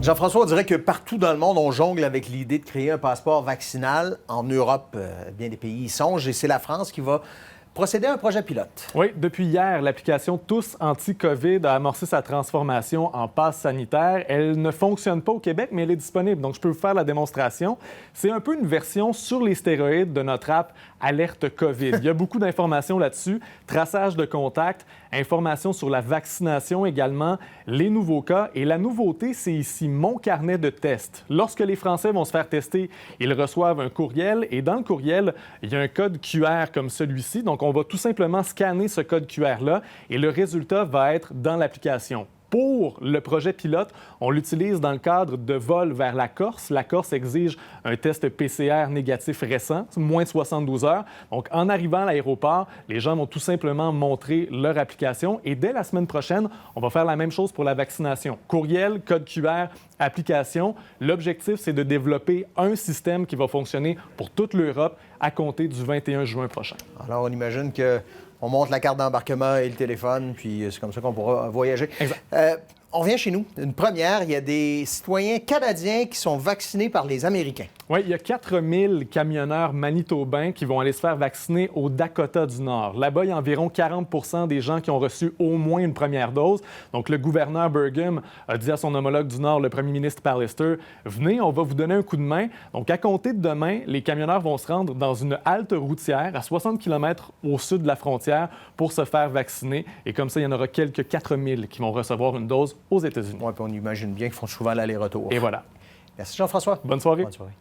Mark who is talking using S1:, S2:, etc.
S1: Jean-François, on dirait que partout dans le monde, on jongle avec l'idée de créer un passeport vaccinal. En Europe, bien des pays y songent et c'est la France qui va procéder à un projet pilote.
S2: Oui, depuis hier, l'application Tous Anti-COVID a amorcé sa transformation en passe sanitaire. Elle ne fonctionne pas au Québec, mais elle est disponible, donc je peux vous faire la démonstration. C'est un peu une version sur les stéroïdes de notre app Alerte COVID. Il y a beaucoup d'informations là-dessus, traçage de contacts, informations sur la vaccination également, les nouveaux cas. Et la nouveauté, c'est ici Mon carnet de tests. Lorsque les Français vont se faire tester, ils reçoivent un courriel et dans le courriel, il y a un code QR comme celui-ci. Donc, on va tout simplement scanner ce code QR-là et le résultat va être dans l'application. Pour le projet pilote, on l'utilise dans le cadre de vols vers la Corse. La Corse exige un test PCR négatif récent, moins de 72 heures. Donc, en arrivant à l'aéroport, les gens vont tout simplement montrer leur application et dès la semaine prochaine, on va faire la même chose pour la vaccination. Courriel, code QR, application. L'objectif, c'est de développer un système qui va fonctionner pour toute l'Europe à compter du 21 juin prochain.
S1: Alors, on imagine que on monte la carte d'embarquement et le téléphone, puis c'est comme ça qu'on pourra voyager.
S2: Exact.
S1: On revient chez nous. Une première, il y a des citoyens canadiens qui sont vaccinés par les Américains.
S2: Oui, il y a 4000 camionneurs manitobains qui vont aller se faire vacciner au Dakota du Nord. Là-bas, il y a environ 40 des gens qui ont reçu au moins une première dose. Donc, le gouverneur Burgum a dit à son homologue du Nord, le premier ministre Pallister, « Venez, on va vous donner un coup de main. » Donc, à compter de demain, les camionneurs vont se rendre dans une halte routière à 60 km au sud de la frontière pour se faire vacciner. Et comme ça, il y en aura quelques 4000 qui vont recevoir une dose aux États-Unis.
S1: Oui, puis on imagine bien qu'ils font souvent l'aller-retour.
S2: Et voilà.
S1: Merci Jean-François.
S2: Bonne soirée.
S1: Bonne soirée.